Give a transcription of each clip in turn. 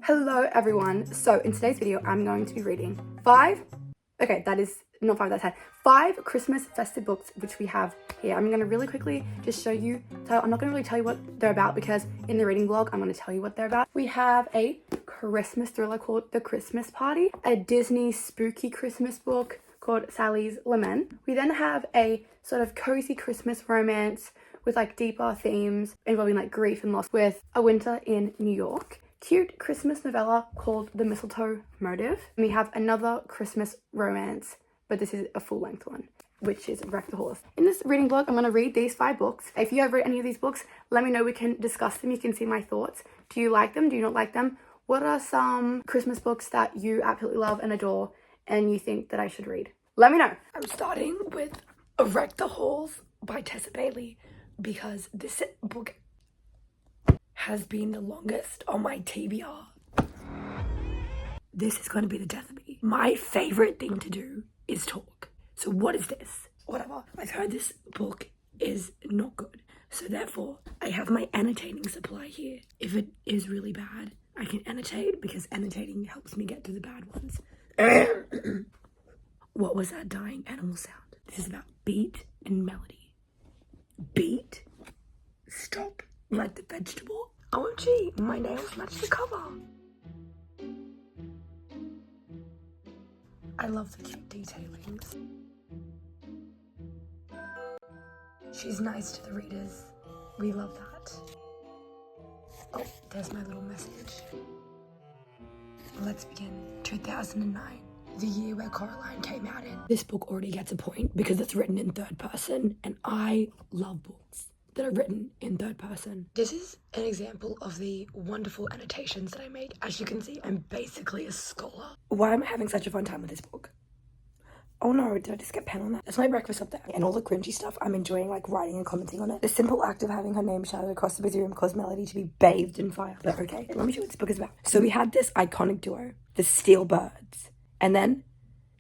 Hello everyone. So in today's video, I'm going to be reading five Christmas festive books, which we have here. I'm going to really quickly just show you. So I'm not going to really tell you what they're about because in the reading vlog, I'm going to tell you what they're about. We have a Christmas thriller called The Christmas Party, a Disney spooky Christmas book called Sally's Lament. We then have a sort of cozy Christmas romance with like deeper themes involving like grief and loss with A Winter in New York. Cute Christmas novella called The Mistletoe Motive. And we have another Christmas romance, but this is a full-length one, which is Wreck the Horse. In this reading vlog, I'm going to read these 5 books. If you have read any of these books, let me know. We can discuss them. You can see my thoughts. Do you like them? Do you not like them? What are some Christmas books that you absolutely love and adore and you think that I should read? Let me know. I'm starting with Wreck the Halls by Tessa Bailey because this book has been the longest on my TBR. This is going to be the death of me. My favorite thing to do is talk. So what is this? Whatever. I've heard this book is not good. So therefore, I have my annotating supply here. If it is really bad, I can annotate because annotating helps me get to the bad ones. What was that dying animal sound? This is about beat and melody. Beat? Stop. Like the vegetable? OMG, my nails match the cover. I love the cute detailings. She's nice to the readers. We love that. Oh, there's my little message. Let's begin. 2009, the year where Coraline came out in. This book already gets a point because it's written in third person, and I love books that are written in third person. This is an example of the wonderful annotations that I made. As you can see, I'm basically a scholar. Why am I having such a fun time with this book? Oh no, did I just get pen on that? That's my breakfast up there. And all the cringy stuff, I'm enjoying like writing and commenting on it. The simple act of having her name shouted across the busy room caused Melody to be bathed in fire. But okay, let me show you what this book is about. So we had this iconic duo, the Steel Birds. And then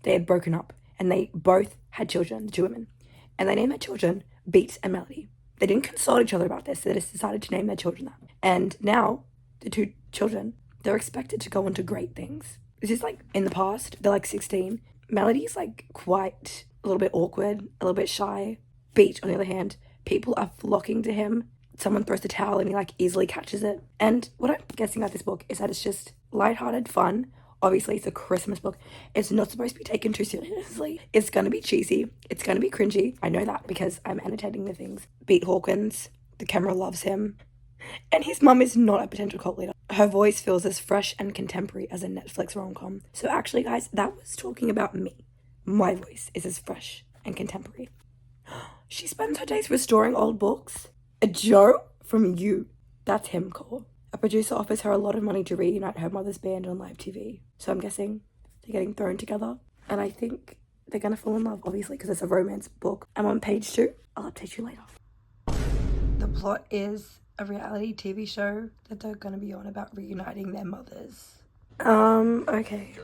they had broken up and they both had children, the 2 women. And they named their children Beat and Melody. They didn't consult each other about this. They just decided to name their children that. And now the 2 children, they're expected to go on to great things. This is like in the past, they're like 16. Melody's like quite a little bit awkward, a little bit shy. Beat, on the other hand, people are flocking to him. Someone throws the towel and he like easily catches it. And what I'm guessing about this book is that it's just lighthearted fun. Obviously, it's a Christmas book. It's not supposed to be taken too seriously. It's going to be cheesy. It's going to be cringy. I know that because I'm annotating the things. Beat Hawkins, the camera loves him. And his mum is not a potential cult leader. Her voice feels as fresh and contemporary as a Netflix rom-com. So actually, guys, that was talking about me. My voice is as fresh and contemporary. She spends her days restoring old books. A Joe from You. That's him, Cole. A producer offers her a lot of money to reunite her mother's band on live TV. So I'm guessing they're getting thrown together. And I think they're going to fall in love, obviously, because it's a romance book. I'm on page 2. I'll update you later. The plot is a reality TV show that they're going to be on about reuniting their mothers. Okay.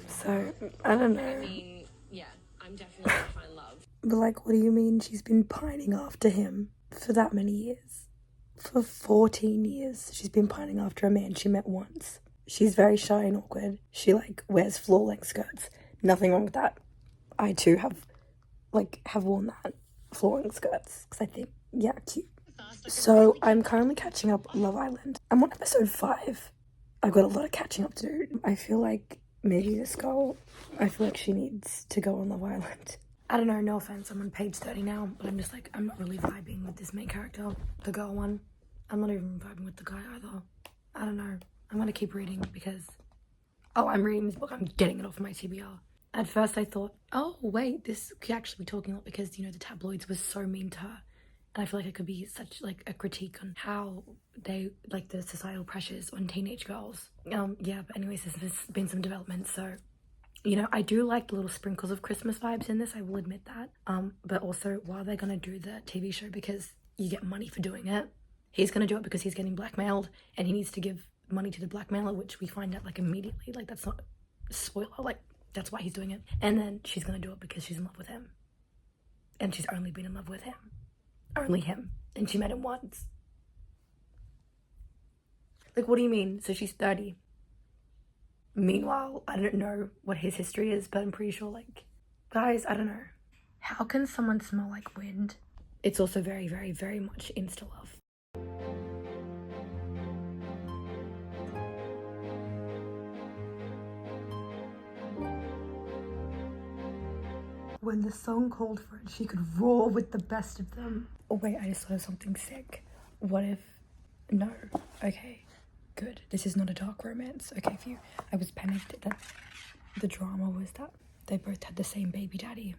So, I don't know. I mean, yeah, I'm definitely going to find love. But like, what do you mean she's been pining after him for that many years? For 14 years, she's been pining after a man she met once. She's very shy and awkward. She, like, wears floor-length skirts. Nothing wrong with that. I, too, have worn that. Floor-length skirts. Because I think, yeah, cute. So, I'm currently catching up on Love Island. I'm on episode 5. I've got a lot of catching up to do. I feel like maybe this girl, I feel like she needs to go on Love Island. I don't know, no offense, I'm on page 30 now, but I'm just like, I'm not really vibing with this main character, the girl one. I'm not even vibing with the guy either. I don't know. I'm gonna keep reading because, oh, I'm reading this book, I'm getting it off my TBR. At first I thought, oh, wait, this could actually be talking a lot because, you know, the tabloids was so mean to her. And I feel like it could be such, like, a critique on how they, like, the societal pressures on teenage girls. Yeah, but anyways, there's been some development, so, you know, I do like the little sprinkles of Christmas vibes in this, I will admit that. But also, while they're gonna do the TV show because you get money for doing it, he's gonna do it because he's getting blackmailed and he needs to give money to the blackmailer, which we find out, like, immediately. Like, that's not a spoiler, like, that's why he's doing it. And then she's gonna do it because she's in love with him. And she's only been in love with him. Only him. And she met him once. Like, what do you mean? So she's 30. Meanwhile, I don't know what his history is, but I'm pretty sure, like, guys, I don't know. How can someone smell like wind? It's also very, very, very much insta love. When the song called for it, she could roar with the best of them. Oh wait, I just thought of something sick. What if... No. Okay. Good. This is not a dark romance. Okay, I was panicked that the drama was that they both had the same baby daddy.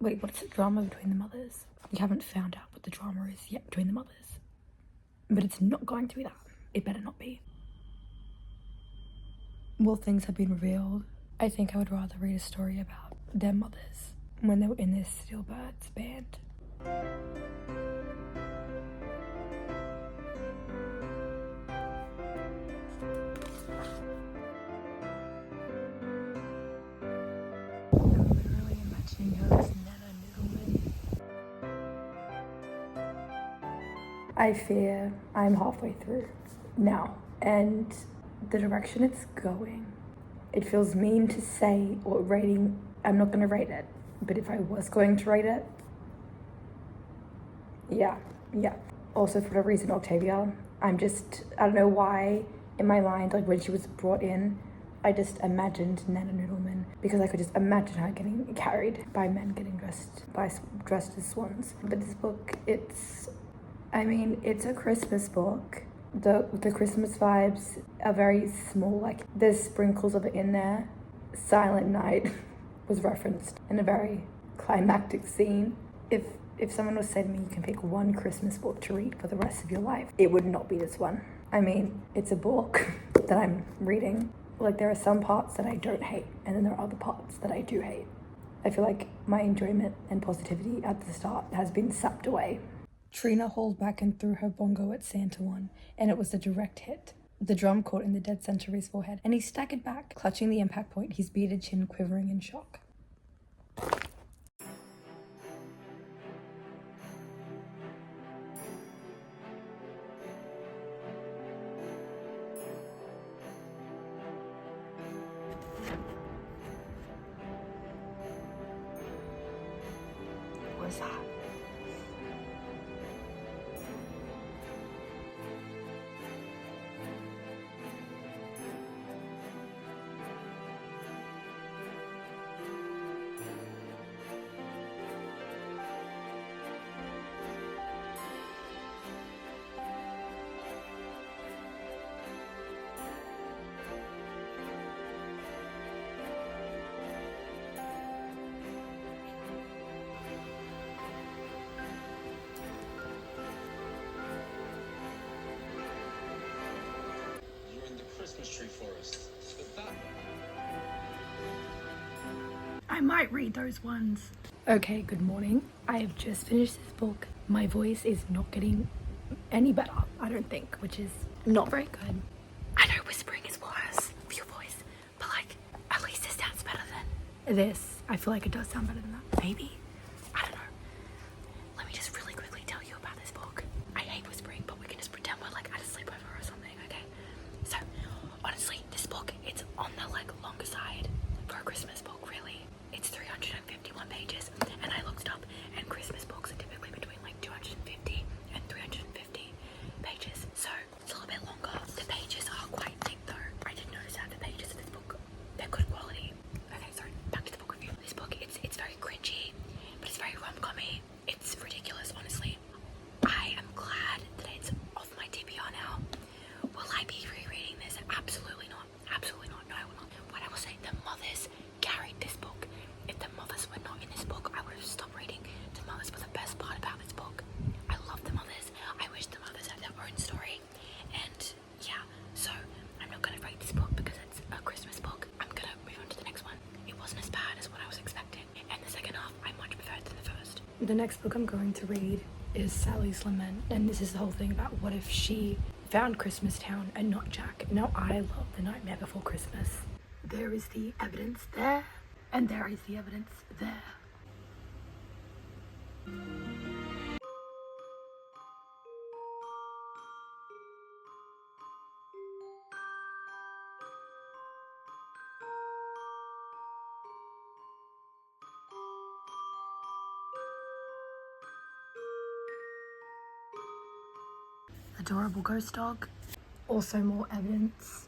Wait, what's the drama between the mothers? We haven't found out what the drama is yet between the mothers. But it's not going to be that. It better not be. Well, things have been revealed. I think I would rather read a story about their mothers when they were in this Steelbirds band. I'm literally imagining her as Nana Noodleman. I fear I'm halfway through now, and the direction it's going, it feels mean to say what rating. I'm not going to rate it, but if I was going to rate it, yeah. Also, for whatever reason, Octavia, I don't know why in my mind, like when she was brought in, I just imagined Nana Noodleman, because I could just imagine her getting carried by men getting dressed as swans. But this book, it's a Christmas book. The Christmas vibes are very small, like there's sprinkles of it in there. Silent Night was referenced in a very climactic scene. If someone was saying to me, you can pick one Christmas book to read for the rest of your life, it would not be this one. I mean, it's a book that I'm reading. Like, there are some parts that I don't hate, and then there are other parts that I do hate. I feel like my enjoyment and positivity at the start has been sapped away. Trina hauled back and threw her bongo at Santa one, and it was a direct hit. The drum caught in the dead center of his forehead, and he staggered back, clutching the impact point, his bearded chin quivering in shock. What was that? You're in the Christmas tree forest. But that... I might read those ones. Okay, good morning. I have just finished this book. My voice is not getting any better, I don't think, which is not very good. I know whispering is worse for your voice, but like, at least this sounds better than this. I feel like it does sound better than that. Maybe? I don't know. Let me just really quickly tell you about this book. I hate whispering, but we can just pretend we're like at a sleepover or something, okay? So, honestly, this book, it's on the like longer side for a Christmas book, really. It's 351 pages, and I looked it up, and Christmas books are typically between like 250 and 350 pages, so it's a little bit longer. The pages are quite thick though. I did notice that the pages of this book, they're good quality. Okay, sorry, back to the book review. This book, it's very cringy, but it's very rom-commy. It's ridiculous, honestly. I am glad that it's off my TBR now. Will I be rereading this? Absolutely not. Absolutely not. No, I will not. What I will say, the mothers carried this book. If the mothers were not in this book, I would have stopped reading. The mothers were the best part about this book. I love the mothers. I wish the mothers had their own story. And yeah, so I'm not gonna rate this book because it's a Christmas book. I'm gonna move on to the next one. It wasn't as bad as what I was expecting. And the second half, I much preferred than the first. The next book I'm going to read is Sally's Lament. And this is the whole thing about what if she found Christmas Town and not Jack. Now, I love The Nightmare Before Christmas. There is the evidence there, and there is the evidence there. adorable ghost dog. Also more evidence.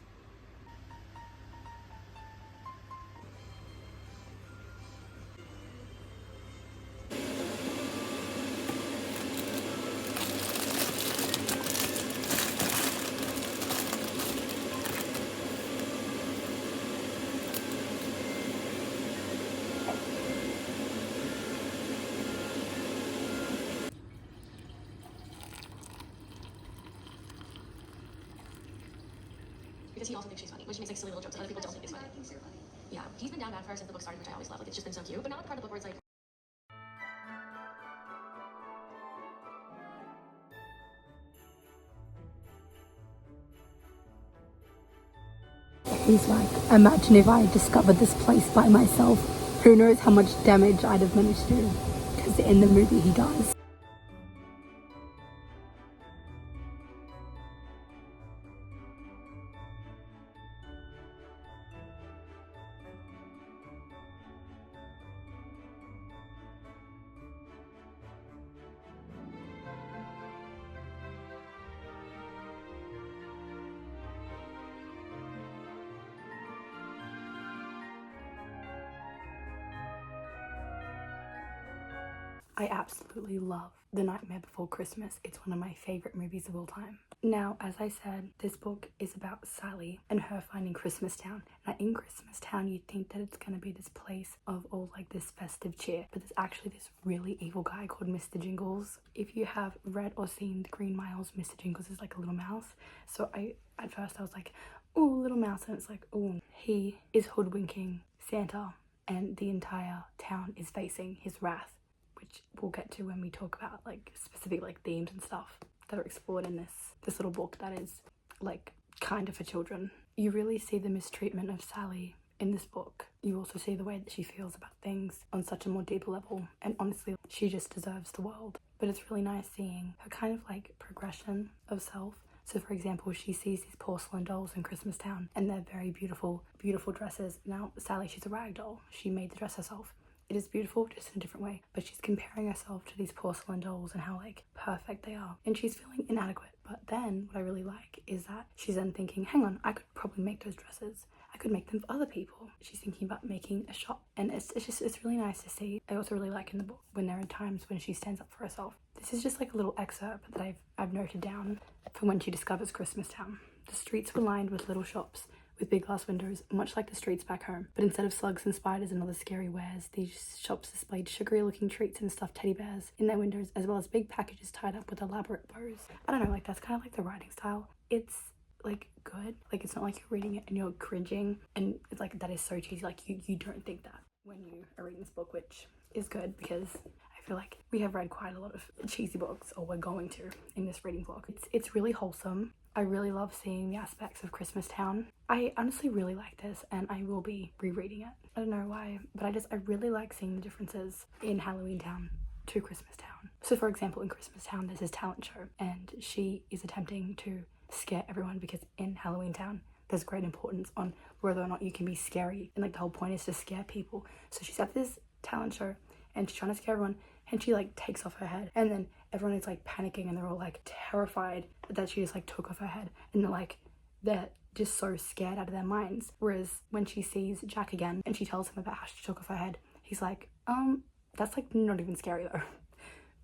Because he also thinks she's funny, which makes like silly little jokes that other people don't think is funny. Yeah, he's been down bad for her since the book started, which I always love. Like, it's just been so cute. But not the part of the book where it's like, He's like, imagine if I discovered this place by myself. Who knows how much damage I'd have managed to do. Because in the movie he does. I absolutely love The Nightmare Before Christmas. It's one of my favorite movies of all time. Now, as I said, this book is about Sally and her finding Christmastown. Now, in Christmastown, you'd think that it's going to be this place of all like this festive cheer, but there's actually this really evil guy called Mr. Jingles. If you have read or seen The Green Miles, Mr. Jingles is like a little mouse. So at first I was like, oh, little mouse, and it's like, oh, he is hoodwinking Santa, and the entire town is facing his wrath, which we'll get to when we talk about like specific like themes and stuff that are explored in this little book that is like kind of for children. You really see the mistreatment of Sally in this book. You also see the way that she feels about things on such a more deeper level, and honestly she just deserves the world. But it's really nice seeing her kind of like progression of self. So for example, she sees these porcelain dolls in Christmastown and they're very beautiful dresses. Now Sally, she's a rag doll, she made the dress herself. It is beautiful, just in a different way, but she's comparing herself to these porcelain dolls and how like perfect they are, and she's feeling inadequate. But then what I really like is that she's then thinking, hang on, I could probably make those dresses, I could make them for other people. She's thinking about making a shop, and it's really nice to see. I also really like in the book when there are times when she stands up for herself. This is just like a little excerpt that I've noted down for when she discovers Christmastown. The streets were lined with little shops with big glass windows, much like the streets back home. But instead of slugs and spiders and other scary wares, these shops displayed sugary looking treats and stuffed teddy bears in their windows, as well as big packages tied up with elaborate bows. I don't know, like that's kind of like the writing style. It's like good. Like it's not like you're reading it and you're cringing and it's like that is so cheesy. Like you don't think that when you are reading this book, which is good because I feel like we have read quite a lot of cheesy books, or we're going to in this reading vlog. It's really wholesome. I really love seeing the aspects of Christmastown. I honestly really like this and I will be rereading it. I don't know why, but I really like seeing the differences in Halloween Town to Christmastown. So for example, in Christmastown there's this talent show and she is attempting to scare everyone because in Halloween Town there's great importance on whether or not you can be scary, and like the whole point is to scare people. So she's at this talent show and she's trying to scare everyone, and she like takes off her head, and then everyone is like panicking and they're all like terrified that she just like took off her head, and they're just so scared out of their minds. Whereas when she sees Jack again and she tells him about how she took off her head, he's like, that's like not even scary though.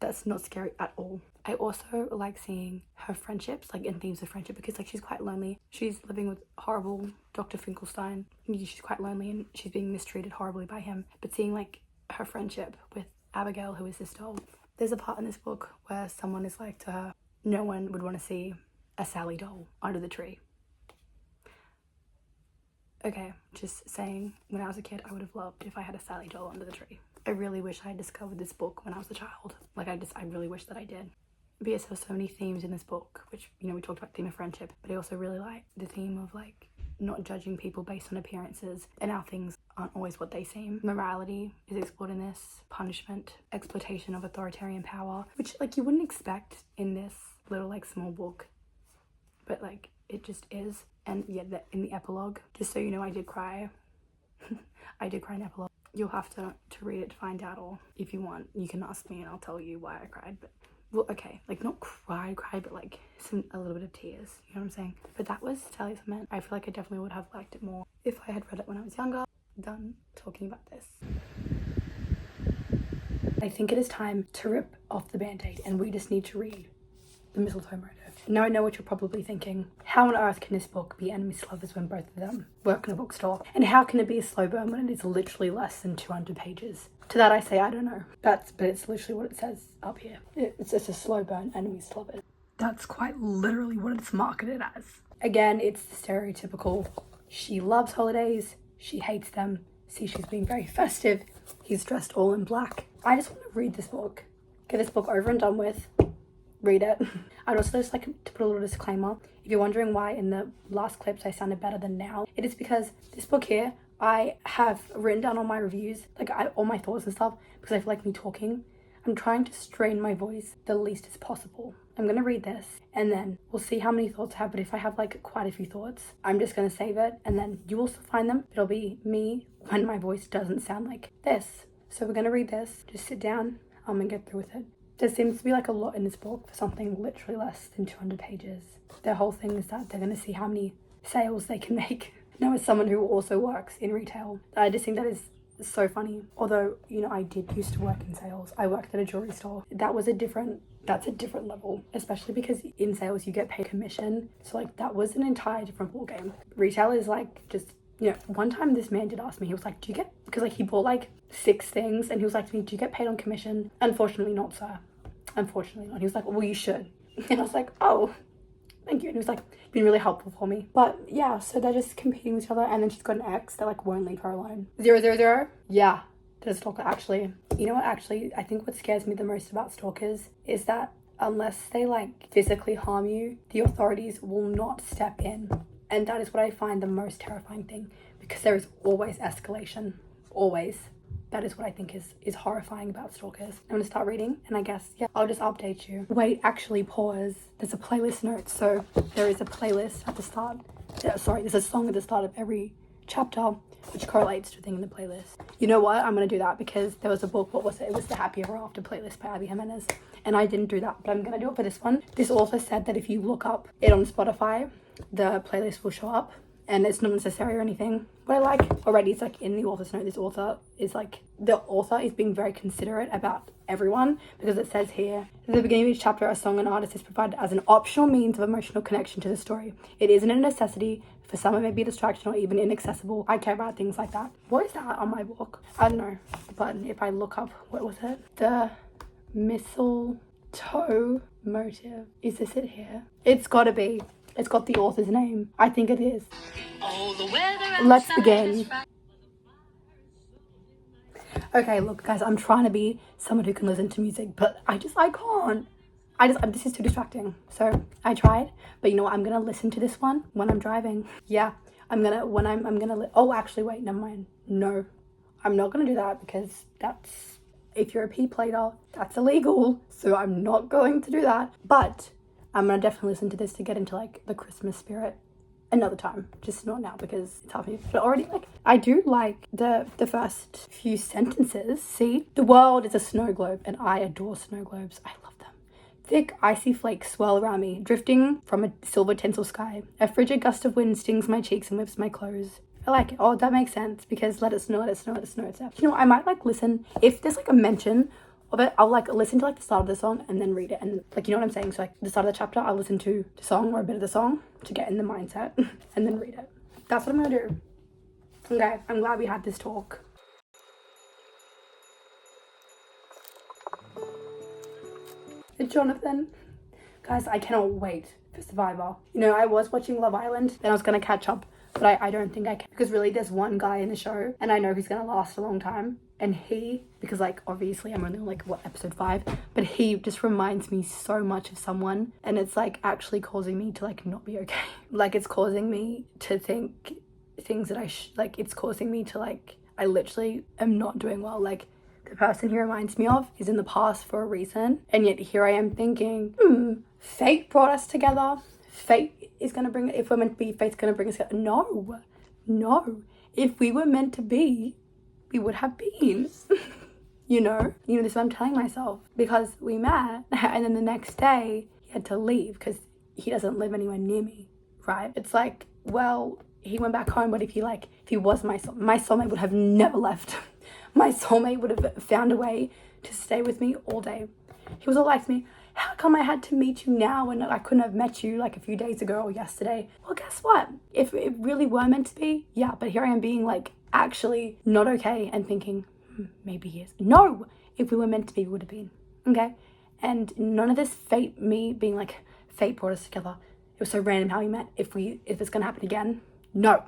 That's not scary at all. I also like seeing her friendships, like in themes of friendship, because like she's quite lonely. She's living with horrible Dr. Finkelstein. She's quite lonely and she's being mistreated horribly by him. But seeing like her friendship with Abigail, who is this doll. There's a part in this book where someone is like to her, no one would want to see a Sally doll under the tree. Okay, just saying, when I was a kid, I would have loved if I had a Sally doll under the tree. I really wish I had discovered this book when I was a child. Like I really wish that I did. But yes, there's so many themes in this book, which, you know, we talked about the theme of friendship, but I also really like the theme of like not judging people based on appearances and how things aren't always what they seem. Morality is explored in this, punishment, exploitation of authoritarian power, which like you wouldn't expect in this little like small book, but like it just is. And yeah, in the epilogue, just so you know, I did cry. I did cry in the epilogue. You'll have to read it to find out, or if you want, you can ask me and I'll tell you why I cried, but well, okay, like not cry, but like a little bit of tears, you know what I'm saying? But that was Sally's Lament. I feel like I definitely would have liked it more if I had read it when I was younger. Done talking about this. I think it is time to rip off the band-aid and we just need to read the mistletoe motive. Now I know what you're probably thinking. How on earth can this book be enemies to lovers when both of them work in a bookstore? And how can it be a slow burn when it is literally less than 200 pages? To that I say, I don't know. But it's literally what it says up here. It's just a slow burn, enemies to lovers. That's quite literally what it's marketed as. Again, it's the stereotypical, she loves holidays, she hates them. See, she's being very festive. He's dressed all in black. I just want to read this book. Get this book over and done with. Read it. I'd also just like to put a little disclaimer. If you're wondering why in the last clips I sounded better than now, it is because this book here, I have written down all my reviews, like all my thoughts and stuff, because I feel like me talking. I'm trying to strain my voice the least as possible. I'm going to read this and then we'll see how many thoughts I have. But if I have like quite a few thoughts, I'm just going to save it and then you will find them. It'll be me when my voice doesn't sound like this. So we're going to read this. Just sit down and get through with it. There seems to be like a lot in this book for something literally less than 200 pages. Their whole thing is that they're going to see how many sales they can make. Now, as someone who also works in retail, I just think that is so funny. Although, you know, I did used to work in sales. I worked at a jewelry store. That's a different level, especially because in sales you get paid commission. So like that was an entire different ballgame. Retail is like just, you know, one time this man did ask me, he was like, do you get, because like he bought like 6 things and he was like to me, do you get paid on commission? Unfortunately not, sir. Unfortunately not. He was like, well, you should. And I was like, oh, thank you. And he was like, been really helpful for me. But yeah, so they're just competing with each other and then she's got an ex that like won't leave her alone. 000? Yeah. There's a stalker. Actually, you know what, actually, I think what scares me the most about stalkers is that unless they like physically harm you, the authorities will not step in. And that is what I find the most terrifying thing, because there is always escalation. Always. That is what I think is horrifying about stalkers. I'm gonna start reading and I guess, yeah, I'll just update you. Wait, actually pause. There's a playlist note. So there is a playlist at the start. There's a song at the start of every chapter which correlates to a thing in the playlist. You know what? I'm gonna do that because there was a book, what was it? It was the Happy Ever After playlist by Abby Jimenez. And I didn't do that, but I'm gonna do it for this one. This author said that if you look up it on Spotify, the playlist will show up. And it's not necessary or anything. What I like already is like in the author's note, this author is like, the author is being very considerate about everyone, because it says here, at the beginning of each chapter, a song and artist is provided as an optional means of emotional connection to the story. It isn't a necessity. For some, it may be a distraction or even inaccessible. I care about things like that. What is that on my book? I don't know. But if I look up, what was it? The mistletoe motive. Is this it here? It's gotta be. It's got the author's name. I think it is. Let's begin. Okay, look, guys, I'm trying to be someone who can listen to music, but I can't. This is too distracting. So I tried, but you know what? I'm gonna listen to this one when I'm driving. Yeah, oh, actually, wait, never mind. No, I'm not gonna do that because that's, if you're a P-plater, that's illegal. So I'm not going to do that. But I'm gonna definitely listen to this to get into like the Christmas spirit another time, just not now because it's half me. But already, like, I do like the first few sentences. See, the world is a snow globe and I adore snow globes. I love them. Thick icy flakes swirl around me, drifting from a silver tinsel sky. A frigid gust of wind stings my cheeks and whips my clothes. I like it. Oh, that makes sense because let it snow. It's there. You know, I might like listen if there's like a mention of it. I'll like listen to like the start of the song and then read it, and like, you know what I'm saying? So like the start of the chapter, I'll listen to the song or a bit of the song to get in the mindset and then read it. That's what I'm gonna do. Okay, I'm glad we had this talk. Jonathan, guys, I cannot wait for Survivor. You know, I was watching Love Island, then I was gonna catch up, but I don't think I can, because really there's one guy in the show and I know he's gonna last a long time. And he, because like obviously I'm only on like what, episode 5, but he just reminds me so much of someone, and it's like actually causing me to like not be okay. Like it's causing me to think things that it's causing me to like, I literally am not doing well. Like the person he reminds me of is in the past for a reason, and yet here I am thinking, fate brought us together. Fate is gonna bring, if we're meant to be, fate's gonna bring us together. No, if we were meant to be, we would have been. this is what I'm telling myself, because we met and then the next day he had to leave because he doesn't live anywhere near me, right? It's like, well, he went back home, but if he was my soulmate would have never left. My soulmate would have found a way to stay with me all day. He was all like to me, how come I had to meet you now and I couldn't have met you like a few days ago or yesterday? Well, guess what? If it really were meant to be, yeah, but here I am being like actually not okay and thinking, maybe he is. No, if we were meant to be, we would have been, okay? And none of this fate brought us together. It was so random how we met. If it's gonna happen again, no.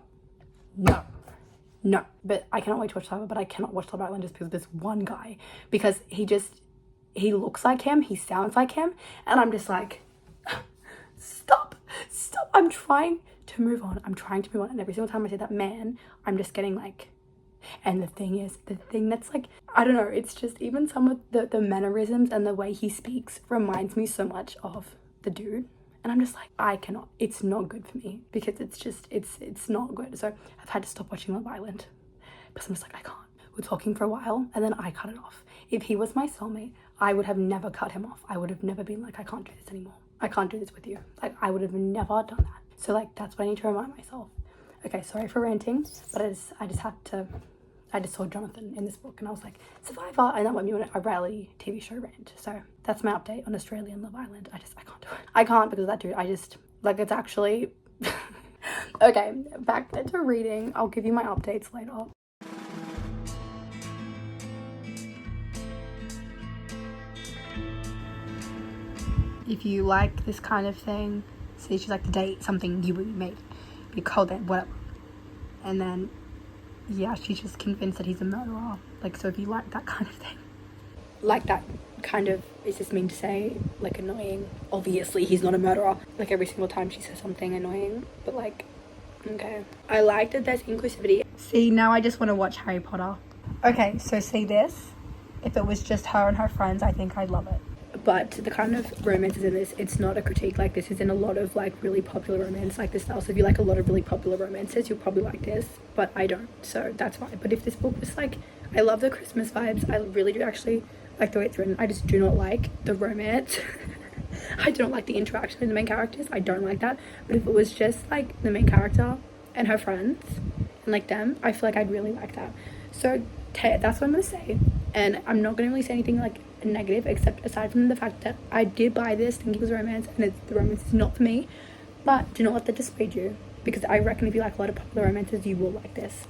But I cannot wait to watch Love Island, but I cannot watch Love Island just because of this one guy, because he looks like him, he sounds like him, and I'm just like, stop. I'm trying to move on, and every single time I say that man, I'm just getting like, and the thing that's like, I don't know, it's just even some of the mannerisms and the way he speaks reminds me so much of the dude. And I'm just like, I cannot, it's not good for me, because it's not good. So I've had to stop watching Love Island because I'm just like, I can't. We're talking for a while and then I cut it off. If he was my soulmate, I would have never cut him off. I would have never been like, I can't do this anymore. I can't do this with you. Like, I would have never done that. So like, that's what I need to remind myself. Okay, sorry for ranting, but I just saw Jonathan in this book and I was like, Survivor, and that went me on a reality TV show rant. So that's my update on Australian Love Island. I can't do it. I can't because of that dude. It's actually... Okay, back to reading. I'll give you my updates later. If you like this kind of thing, say she's like to date something you would make, be cold then, whatever. And then, yeah, she's just convinced that he's a murderer. Like, so if you like that kind of thing, like that kind of, is this mean to say, like, annoying? Obviously, he's not a murderer. Like, every single time she says something annoying, but like, okay. I like that there's inclusivity. See, now I just want to watch Harry Potter. Okay, so see this? If it was just her and her friends, I think I'd love it. But the kind of romances in this, it's not a critique. Like, this is in a lot of like really popular romance like this style. So if you like a lot of really popular romances, you'll probably like this, but I don't, so that's why. But if this book was like, I love the Christmas vibes, I really do actually like the way it's written. I just do not like the romance. I don't like the interaction with the main characters. I don't like that. But if it was just like the main character and her friends and like them, I feel like I'd really like that. So that's what I'm gonna say, and I'm not gonna really say anything like negative, except aside from the fact that I did buy this thinking it was romance, and the romance is not for me. But do not let that dissuade you, because I reckon if you like a lot of popular romances, you will like this.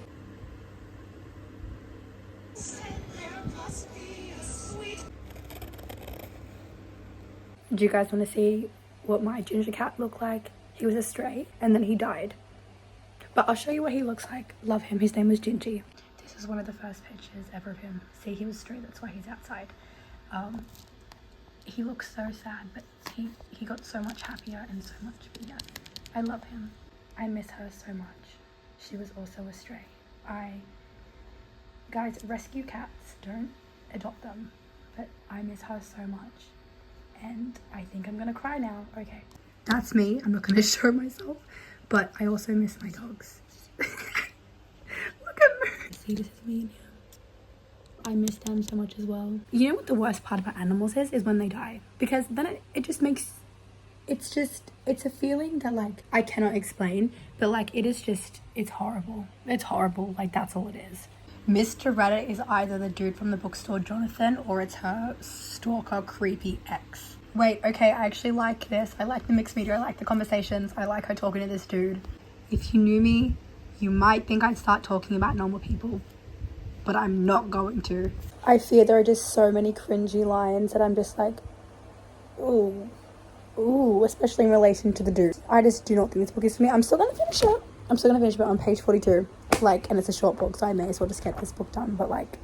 Do you guys want to see what my ginger cat looked like? He was a stray and then he died, but I'll show you what he looks like. Love him. His name was Gingy. This is one of the first pictures ever of him. See, he was stray, that's why he's outside. He looks so sad, but he got so much happier and so much bigger. I love him. I miss her so much. She was also a stray. Guys, rescue cats, don't adopt them, but I miss her so much, and I think I'm gonna cry now. Okay, that's me. I'm not gonna show myself, but I also miss my dogs. Look at me. See, this is me and him. I miss them so much as well. You know what the worst part about animals is when they die, because then it just makes, it's a feeling that like I cannot explain, but like it's horrible. It's horrible. Like, that's all it is. Mr. Reddit is either the dude from the bookstore Jonathan, or it's her stalker creepy ex. Wait, okay, I actually like this. I like the mixed media. I like the conversations. I like her talking to this dude. If you knew me, you might think I'd start talking about normal people, but I'm not going to. I fear there are just so many cringy lines that I'm just like, ooh, especially in relation to the dude. I just do not think this book is for me. I'm still gonna finish it. On page 42. Like, and it's a short book, so I may as well just get this book done, but like,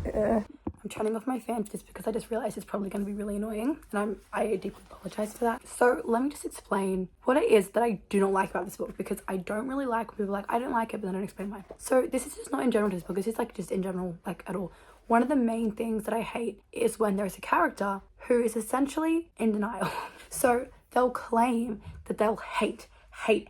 I'm turning off my fan just because I just realized it's probably going to be really annoying, and I deeply apologize for that. So let me just explain what it is that I do not like about this book, because I don't really like when people are like, I don't like it, but then I don't explain why. So this is just not in general to this book, this is like just in general, like at all. One of the main things that I hate is when there's a character who is essentially in denial. So they'll claim that they'll hate hate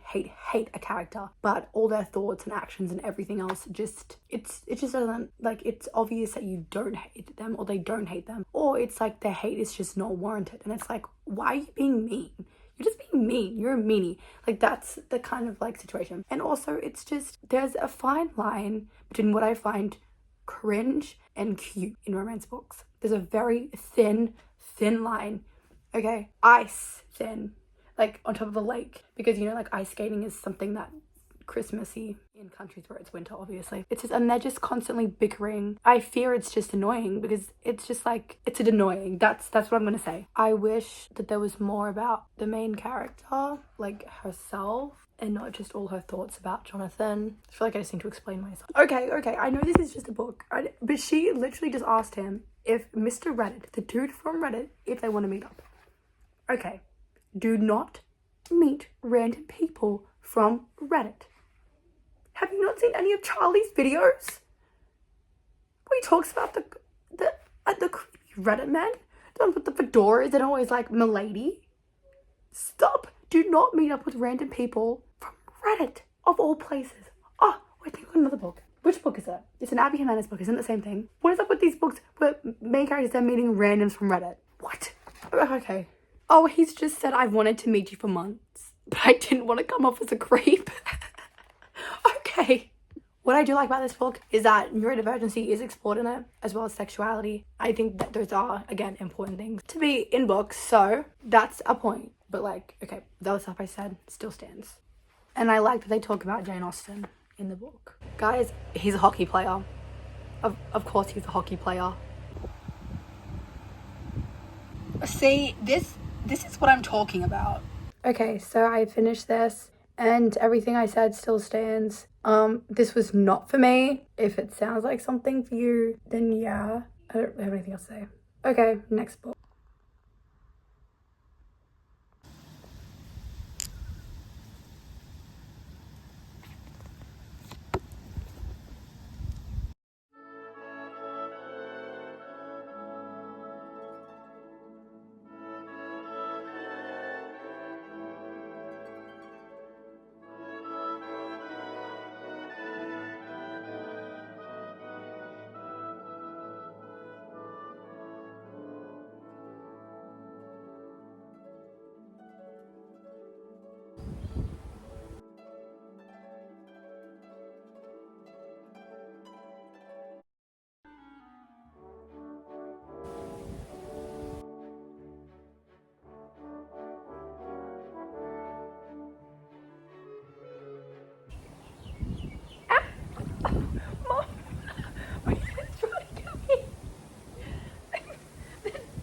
a character, but all their thoughts and actions and everything else just it just doesn't, like, it's obvious that you don't hate them or they don't hate them, or it's like their hate is just not warranted, and it's like, why are you being mean? You're just being mean. You're a meanie. Like, that's the kind of like situation. And also, it's just, there's a fine line between what I find cringe and cute in romance books. There's a very thin line. Okay, ice thin, like on top of a lake, because, you know, like, ice skating is something that Christmassy in countries where it's winter, obviously. It's just, and they're just constantly bickering. I fear it's just annoying, because it's just like, it's annoying. That's what I'm gonna say. I wish that there was more about the main character, like herself, and not just all her thoughts about Jonathan. I feel like I just need to explain myself. Okay, I know this is just a book, but she literally just asked him if Mr. Reddit, the dude from Reddit, if they want to meet up. Okay, do not meet random people from Reddit. Have you not seen any of Charlie's videos? Where he talks about the creepy Reddit men? The one with the fedoras and always like, "Milady." Stop. Do not meet up with random people from Reddit, of all places. Oh, wait, I got another book. Which book is it? It's an Abby Jimenez book, isn't it the same thing? What is up with these books where main characters are meeting randoms from Reddit? What? Okay. Oh, he's just said, "I've wanted to meet you for months, but I didn't want to come off as a creep." Okay. What I do like about this book is that neurodivergency is explored in it, as well as sexuality. I think that those are, again, important things to be in books, so that's a point. But like, okay, the other stuff I said still stands. And I like that they talk about Jane Austen in the book. Guys, he's a hockey player. Of course he's a hockey player. See, this is what I'm talking about. Okay, so I finished this, and everything I said still stands. This was not for me. If it sounds like something for you, then yeah. I don't have anything else to say. Okay, next book.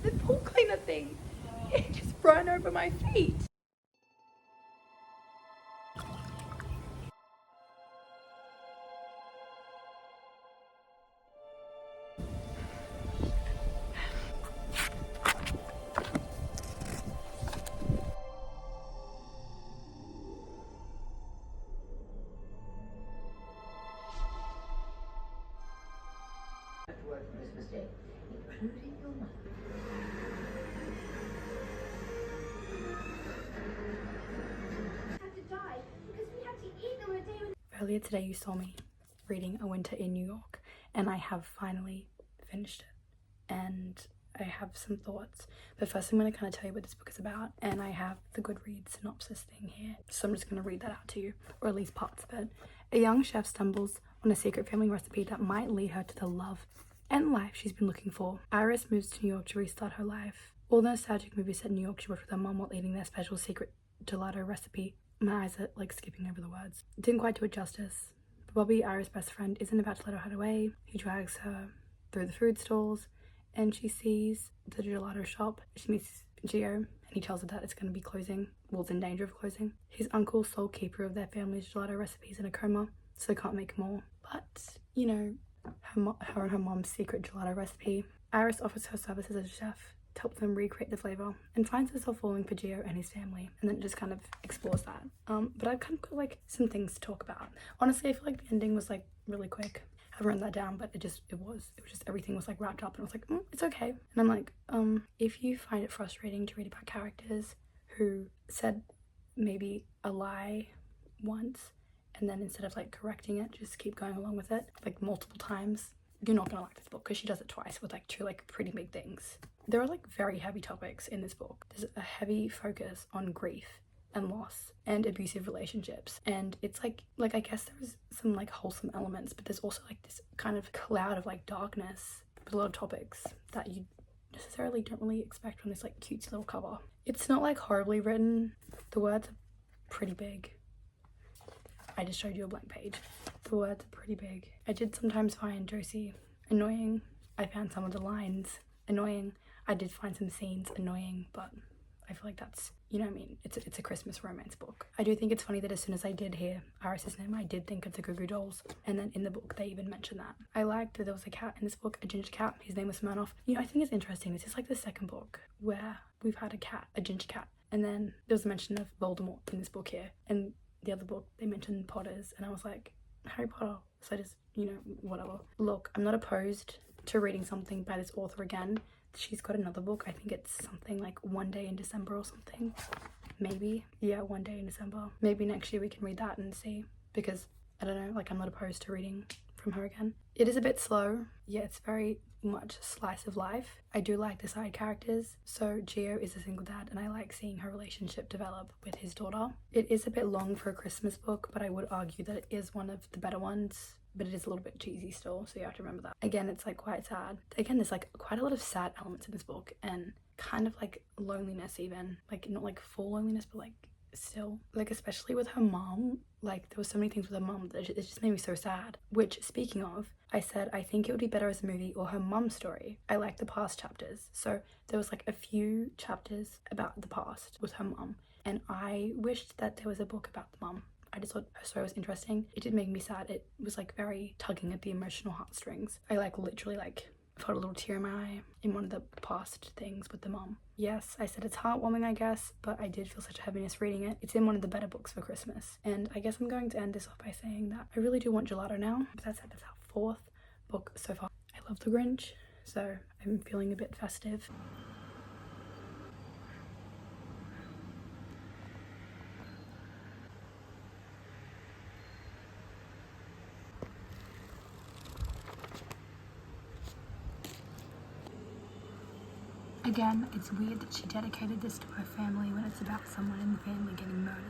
The pool cleaner thing, it just ran over my feet. Towards Christmas Day, including your mother. Have to die because we have to eat them on a day when Earlier today you saw me reading A Winter in New York, and I have finally finished it. And I have some thoughts, but first I'm going to kind of tell you what this book is about, and I have the Goodreads synopsis thing here, so I'm just going to read that out to you, or at least parts of it. A young chef stumbles on a secret family recipe that might lead her to the love and life she's been looking for. Iris moves to New York to restart her life. All the nostalgic movies set in New York, she worked with her mom while eating their special secret gelato recipe. My eyes are like skipping over the words. Didn't quite do it justice. But Bobby, Iris' best friend, isn't about to let her hide away. He drags her through the food stalls, and she sees the gelato shop. She meets Gio, and he tells her that it's going to be closing. Well, it's in danger of closing. His uncle, sole keeper of their family's gelato recipes, in a coma, so they can't make more. But, you know, her and her mom's secret gelato recipe. Iris offers her services as a chef to help them recreate the flavor, and finds herself falling for Gio and his family, and then it just kind of explores that. But I've kind of got like some things to talk about. Honestly, I feel like the ending was like really quick. I haven't written that down, but it was just everything was like wrapped up, and I was like, it's okay. And I'm like, if you find it frustrating to read about characters who said maybe a lie once, and then instead of like correcting it, just keep going along with it like multiple times, you're not gonna like this book, because she does it twice with like two like pretty big things. There are like very heavy topics in this book. There's a heavy focus on grief and loss and abusive relationships, and it's like I guess there's some like wholesome elements, but there's also like this kind of cloud of like darkness with a lot of topics that you necessarily don't really expect from this like cute little cover. It's not like horribly written. The words are pretty big. I just showed you a blank page. The words are pretty big. I did sometimes find Josie annoying. I found some of the lines annoying. I did find some scenes annoying, but I feel like that's, you know what I mean, it's a Christmas romance book. I do think it's funny that as soon as I did hear Iris's name, I did think of the Goo Goo Dolls, and then in the book they even mentioned that. I liked that there was a cat in this book, a ginger cat. His name was Smirnoff. You know, I think it's interesting. This is like the second book where we've had a cat, a ginger cat, and then there was a mention of Voldemort in this book here, and the other book they mentioned Potters, and I was like, Harry Potter. So I just, you know, whatever. Look, I'm not opposed to reading something by this author again. She's got another book. I think it's something like One Day in December or something. Maybe. Yeah, One Day in December. Maybe next year we can read that and see. Because, I don't know, like I'm not opposed to reading from her again. It is a bit slow. Yeah, it's very much slice of life. I do like the side characters. So Gio is a single dad, and I like seeing her relationship develop with his daughter. It is a bit long for a Christmas book, but I would argue that it is one of the better ones. But it is a little bit cheesy still, so you have to remember that. Again, it's like quite sad. Again, there's like quite a lot of sad elements in this book, and kind of like loneliness even. Like not like full loneliness, but like still. Like especially with her mom, like there was so many things with her mom that it just made me so sad. Which, speaking of, I said I think it would be better as a movie or her mom's story. I like the past chapters. So there was like a few chapters about the past with her mom, and I wished that there was a book about the mom. I just thought her story was interesting. It did make me sad. It was like very tugging at the emotional heartstrings. I like literally like felt a little tear in my eye in one of the past things with the mom. Yes, I said it's heartwarming, I guess, but I did feel such a heaviness reading it. It's in one of the better books for Christmas. And I guess I'm going to end this off by saying that I really do want gelato now. But that's our fourth book so far. I love The Grinch, so I'm feeling a bit festive. Again, it's weird that she dedicated this to her family when it's about someone in the family getting murdered.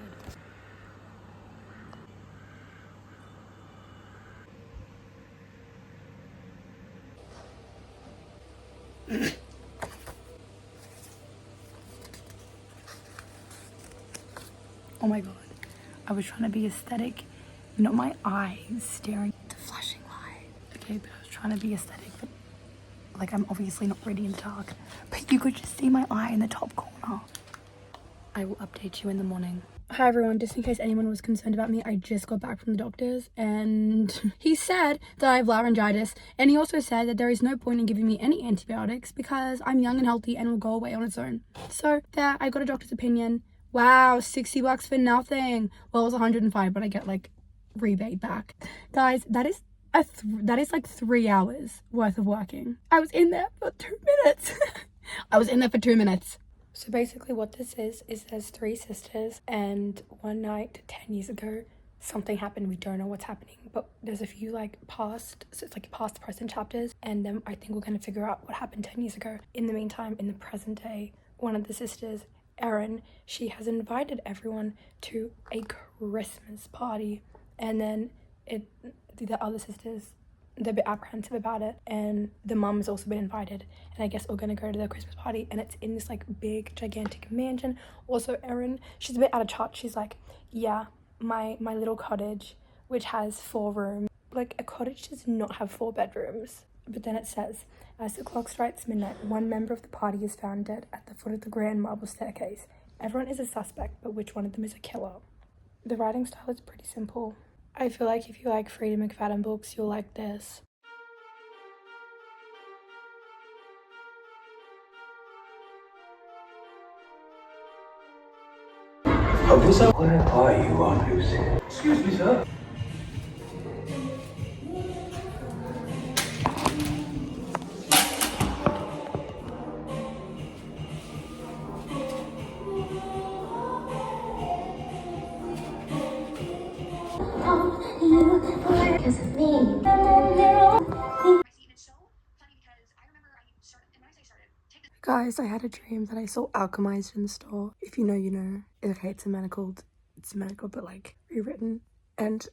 Oh my god. I was trying to be aesthetic. Not my eyes staring at the flashing light. Okay, but I was trying to be aesthetic, but like I'm obviously not ready in the dark. But you could just see my eye in the top corner. I will update you in the morning. Hi everyone, just in case anyone was concerned about me, I just got back from the doctor's and he said that I have laryngitis, and he also said that there is no point in giving me any antibiotics because I'm young and healthy and will go away on its own. So there, I got a doctor's opinion. Wow, $60 for nothing. Well, it was 105, but I get like rebate back. Guys, that is like 3 hours worth of working. I was in there for 2 minutes. I was in there for 2 minutes. So basically what this is there's 3 sisters, and one night 10 years ago something happened. We don't know what's happening, but there's a few like past, so it's like past present chapters, and then I think we're going to figure out what happened 10 years ago. In the meantime, in the present day, one of the sisters, Erin, she has invited everyone to a Christmas party, and then the other sisters, they're a bit apprehensive about it, and the mum has also been invited, and I guess we're gonna go to the Christmas party, and it's in this like big gigantic mansion. Also Erin, she's a bit out of touch. She's like, yeah, my little cottage, which has 4 rooms. Like, a cottage does not have 4 bedrooms. But then it says, as the clock strikes midnight, one member of the party is found dead at the foot of the grand marble staircase. Everyone is a suspect, but which one of them is a killer? The writing style is pretty simple. I feel like if you like Freida McFadden books, you'll like this. Where are you, Aunt Lucy? Excuse me, sir. Guys, I had a dream that I saw Alchemized in the store. If you know, you know. Okay, it's manacled, but like rewritten. And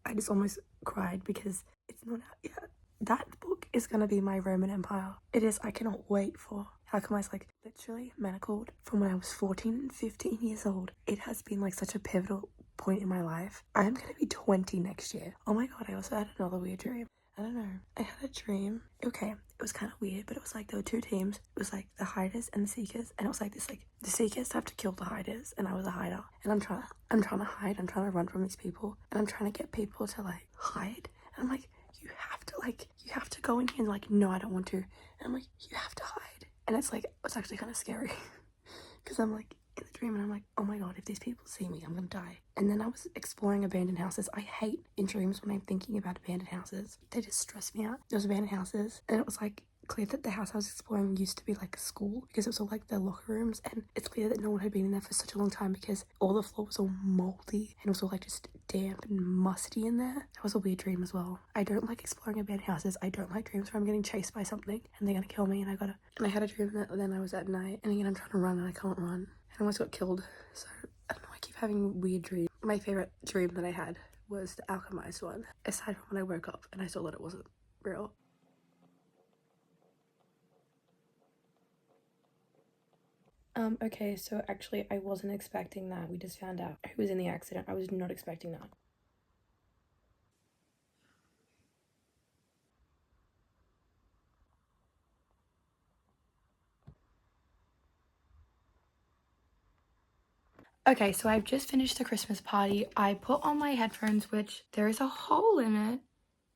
I just almost cried because it's not out yet. That book is gonna be my Roman Empire. It is. I cannot wait for Alchemized, like literally manacled from when I was 14, 15 years old. It has been like such a pivotal point in my life. I am gonna be 20 next year. Oh my god, I also had another weird dream. I don't know. I had a dream. Okay, it was kind of weird, but it was like there were two teams. It was like the hiders and the seekers, and it was like this, like the seekers have to kill the hiders, and I was a hider, and I'm trying to hide. I'm trying to run from these people, and I'm trying to get people to like hide. And I'm like, you have to go in here, and like, no, I don't want to. And I'm like, you have to hide, and it's like it's actually kind of scary, because I'm like in the dream, and I'm like, oh my god, if these people see me, I'm gonna die. And then I was exploring abandoned houses. I hate in dreams when I'm thinking about abandoned houses. They just stress me out. There was abandoned houses, and it was like clear that the house I was exploring used to be like a school, because it was all like the locker rooms, and it's clear that no one had been in there for such a long time because all the floor was all moldy and it was all like just damp and musty in there. That was a weird dream as well. I don't like exploring abandoned houses. I don't like dreams where I'm getting chased by something and they're gonna kill me, and I had a dream that then I was at night, and again I'm trying to run and I can't run. I almost got killed. So I don't know, I keep having weird dreams. My favorite dream that I had was the Alchemized one, aside from when I woke up and I saw that it wasn't real. Okay, so actually I wasn't expecting that. We just found out who was in the accident. I was not expecting that. Okay, so I've just finished the Christmas party. I put on my headphones, which there is a hole in it.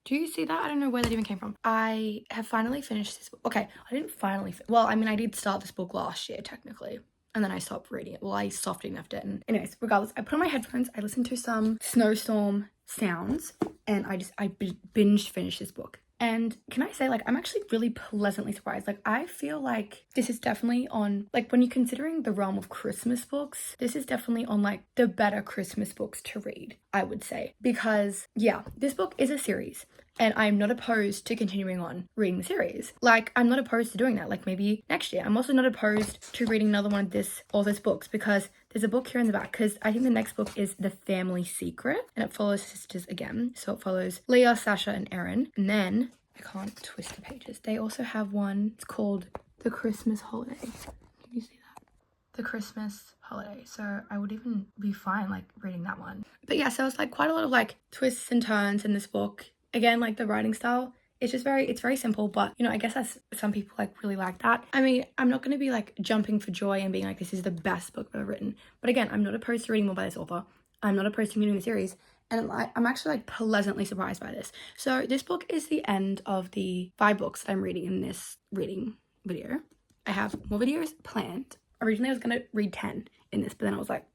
Do you see that? I don't know where that even came from. I have finally finished this book. Okay, I didn't finally, well, I mean, I did start this book last year, technically. And then I stopped reading it. Well, I soft enoughed it. And anyways, regardless, I put on my headphones, I listened to some snowstorm sounds, and I binge finished this book. And can I say, like, I'm actually really pleasantly surprised. Like, I feel like this is definitely on, like, when you're considering the realm of Christmas books, this is definitely on, like, the better Christmas books to read, I would say. Because, yeah, this book is a series, and I'm not opposed to continuing on reading the series. Like, I'm not opposed to doing that, like, maybe next year. I'm also not opposed to reading another one of this author's books, because there's a book here in the back, because I think the next book is The Family Secret, and it follows sisters again. So it follows Leah, Sasha, and Erin. And then, I can't twist the pages. They also have one, it's called The Christmas Holiday. Can you see that? The Christmas Holiday. So I would even be fine, like, reading that one. But yeah, so it's like quite a lot of like twists and turns in this book. Again, like the writing style, it's very simple, but you know, I guess that's, some people like really like that. I mean, I'm not going to be like jumping for joy and being like, this is the best book I've ever written. But again, I'm not opposed to reading more by this author. I'm not opposed to continuing the series. And I'm actually like pleasantly surprised by this. So this book is the end of the 5 books that I'm reading in this reading video. I have more videos planned. Originally I was going to read 10 in this, but then I was like,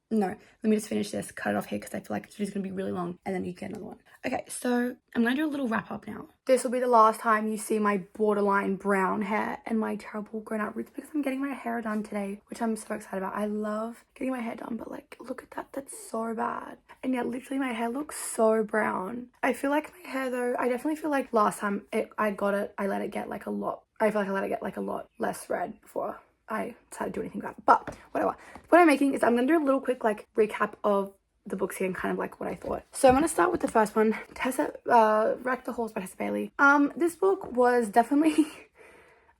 no, let me just finish this, cut it off here, because I feel like it's just going to be really long, and then you get another one. Okay, so I'm going to do a little wrap up now. This will be the last time you see my borderline brown hair and my terrible grown out roots, because I'm getting my hair done today, which I'm so excited about. I love getting my hair done, but like, look at that, that's so bad. And yet literally my hair looks so brown. I feel like my hair though, I definitely feel like last time I got it, I let it get like a lot, I feel like I let it get like a lot less red before I decided to do anything about it. But whatever. What I'm making is I'm going to do a little quick like recap of the books here and kind of like what I thought. So I'm going to start with the first one, Wreck the Horse by Tessa Bailey. This book was definitely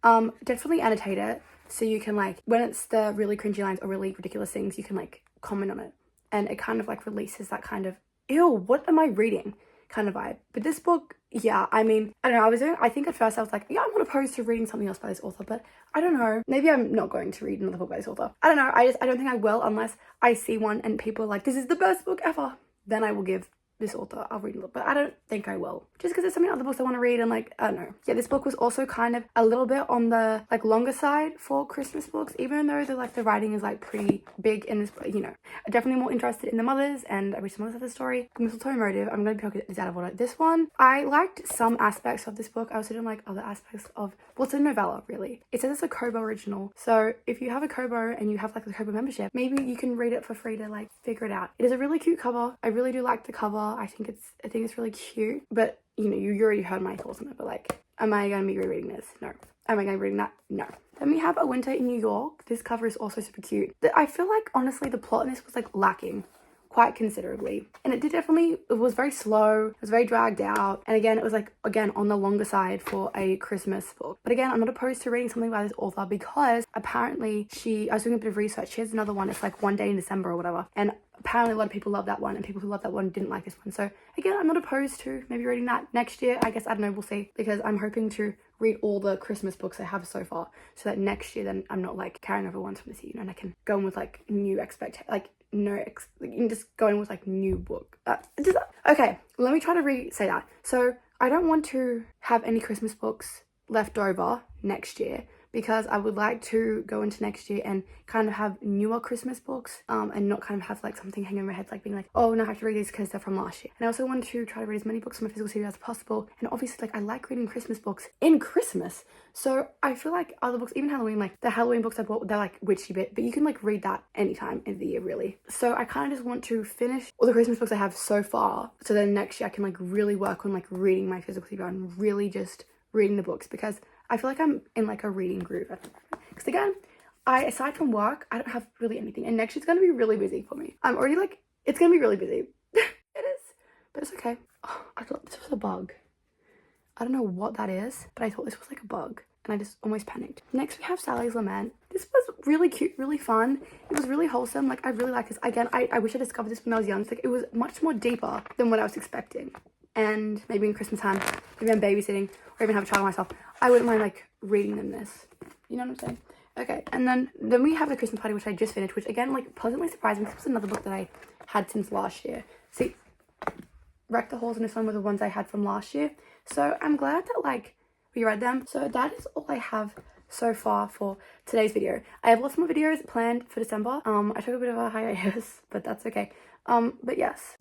annotated, so you can like, when it's the really cringy lines or really ridiculous things, you can like comment on it, and it kind of like releases that kind of, ew, what am I reading kind of vibe. But this book, yeah, I mean, I don't know, I think at first I was like, yeah, I'm not opposed to reading something else by this author, but I don't know, maybe I'm not going to read another book by this author. I don't know, I don't think I will, unless I see one and people are like, this is the best book ever, then I will give this author, I'll read a little, but I don't think I will, just because there's so many other books I want to read, and like, I don't know. Yeah, this book was also kind of a little bit on the like longer side for Christmas books, even though the writing is like pretty big in this, you know. I'm definitely more interested in the mothers, and I wish the mothers had the story. Mistletoe Motive, I'm going to pick this out of order. This one, I liked some aspects of this book. I also didn't like other aspects of, well, it's a novella, really. It says it's a Kobo original, so if you have a Kobo and you have like the Kobo membership, maybe you can read it for free to like figure it out. It is a really cute cover. I really do like the cover. I think it's really cute, but you know, you already heard my thoughts on it, but like, am I going to be rereading this? No. Am I going to be reading that? No. Then we have A Winter in New York. This cover is also super cute. I feel like, honestly, the plot in this was like lacking quite considerably, and it was very slow, it was very dragged out, and again, it was like, again, on the longer side for a Christmas book. But again, I'm not opposed to reading something by this author because apparently I was doing a bit of research. She has another one, it's like One Day in December or whatever, and apparently a lot of people love that one, and people who love that one didn't like this one. So again, I'm not opposed to maybe reading that next year. I guess, I don't know, we'll see, because I'm hoping to read all the Christmas books I have so far, so that next year then I'm not like carrying over ones from this year, and I can go in with like new just going with like new book. Okay, let me try to say that. So I don't want to have any Christmas books left over next year, because I would like to go into next year and kind of have newer Christmas books, and not kind of have like something hanging in my head, like being like, oh no, I have to read these because they're from last year. And I also want to try to read as many books from my physical series as possible, and obviously like I like reading Christmas books in Christmas, so I feel like other books, even Halloween, like the Halloween books I bought, they're like witchy bit, but you can like read that anytime in the year really. So I kind of just want to finish all the Christmas books I have so far, so then next year I can like really work on like reading my physical series and really just reading the books, because I feel like I'm in like a reading groove at the moment. Because again, aside from work, I don't have really anything, and next year's gonna be really busy for me. I'm already like, it's gonna be really busy. It is, but it's okay. Oh, I thought this was a bug. I don't know what that is, but I thought this was like a bug, and I just almost panicked. Next we have Sally's Lament. This was really cute, really fun. It was really wholesome. Like, I really like this. Again, I wish I discovered this when I was young. It's like, it was much more deeper than what I was expecting. And maybe in Christmas time, maybe I'm babysitting or even have a child myself, I wouldn't mind like reading them this. You know what I'm saying? Okay, and then we have The Christmas Party, which I just finished, which again, like, pleasantly surprised me. This was another book that I had since last year. See, Wreck the Halls and this one were the ones I had from last year. So I'm glad that like we read them. So that is all I have so far for today's video. I have lots more videos planned for December. I took a bit of a hiatus, but that's okay. But yes.